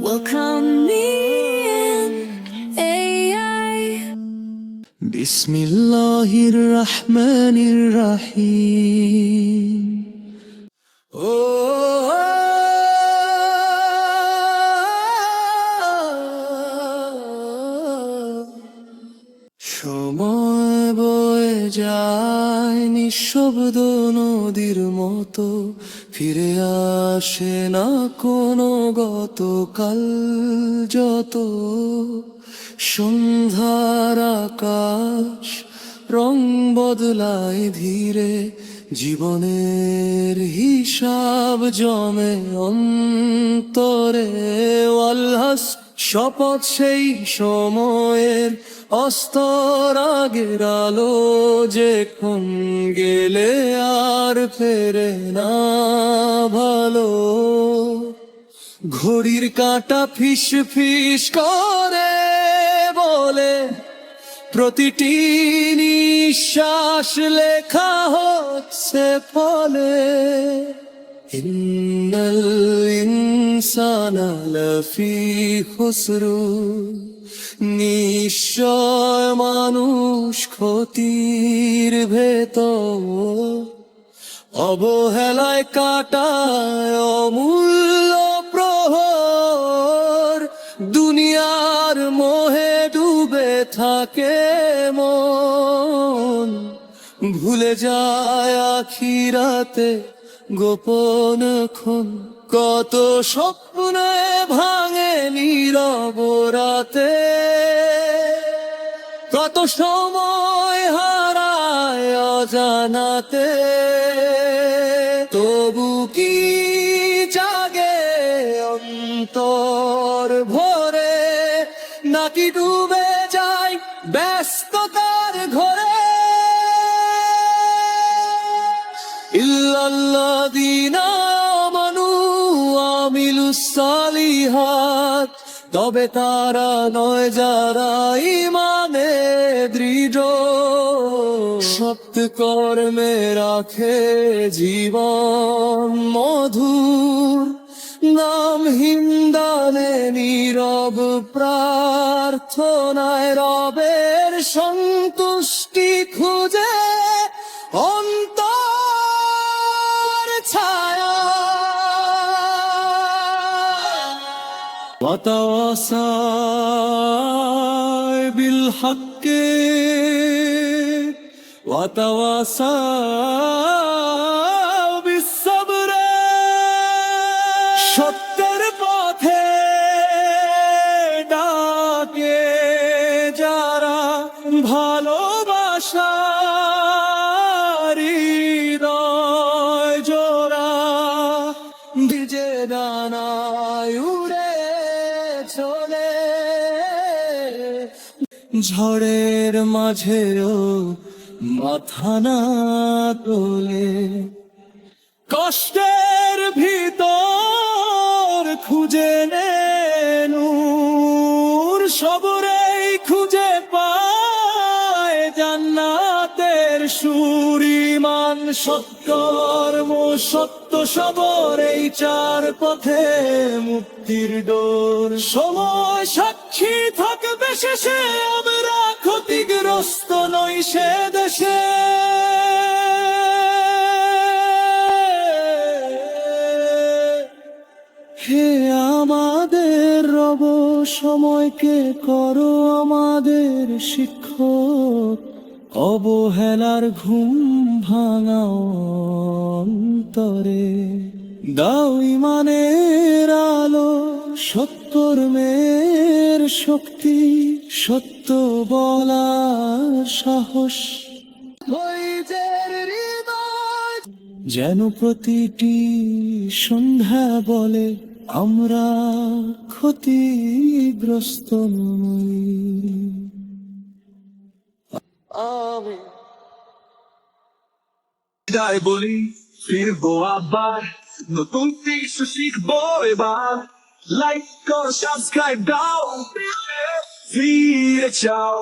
Welcome me in AI. বিসমিল্লাহির রহমানির রহিম। ও সময় বয়ে যায় নিঃশব্দ নদীর মতো, ফিরে আসে না কোনো গতকাল। যত সন্ধ্যার আকাশ রং বদলায় ধীরে, জীবনের হিসাব জমে অন্তরে। আল্লাহ শপথ সেই সময়ের অস্তর আগের আলো, যেখন গেলে আর ফেরে না ভালো। ঘড়ির কাঁটা ফিস ফিস করে বলে, প্রতিটি নিঃশ্বাস লেখা হচ্ছে ফলে। ইন্নাল ইনসানা লাফি খুসর, নিশ্চয় মানুষ ক্ষতির ভেতর। অবহেলায় কাটায় অমূল্য প্রহর, দুনিয়ার মোহে ডুবে থাকে মন। ভুলে যায় আখিরাতে গোপন ক্ষণ, কত স্বপ্নে ভাঙে নীরব রাতে। কত সময় হারায় অজানাতে, তবু কি জাগে অন্তর ভরে, নাকি ডুবে যায় ব্যস্ততার ঘরে। ইল্লাল্লাযীনা আমানু ওয়া আমিলুস সালিহাত, তবে তারা নয় যারা ঈমানে দৃঢ়। সৎ কর্মে রাখে জীবন মধুর, নামহীন দানে নীরব প্রার্থনায় রবের সন্তুষ্টি খুঁজে অন্তর ছায়া। ওয়াতাওয়াসাও বিল হক্কি ওয়াতাওয়াসাও বিস সবর। সত্যের পথে ডাকে যারা, ভালোবাসার হৃদয় জোড়া। ভিজে ডানায় উড়ে চলে, ঝড়ের মাঝেও মাথা না তোলে। কষ্টের ভিতর খুঁজে নে নূর, সবরেই খুঁজে পায় জান্নাতের সুর। ঈমান সৎকর্ম সত্য সবর, এই চার পথে মুক্তির ডোর। সময় সাক্ষী থাকবে শেষে, আমরা ক্ষতিগ্রস্ত নই সে দেশে। হে আমাদের রব, সময়কে করো আমাদের শিক্ষক। অবহেলার ঘুম ভাঙাও অন্তরে, দাও ঈমানের আলো, সৎকর্মের শক্তি, সত্য বলার সাহস। ধৈর্যের হৃদয় যেন প্রতিটি সন্ধ্যা বলে, আমরা ক্ষতিগ্রস্ত নই। আমি বিদায় বলি, ফিরবো আবার, নতুন কিছু শিখবো এবার। লাইক করো, সাবস্ক্রাইব দাও, ফিরে যাও।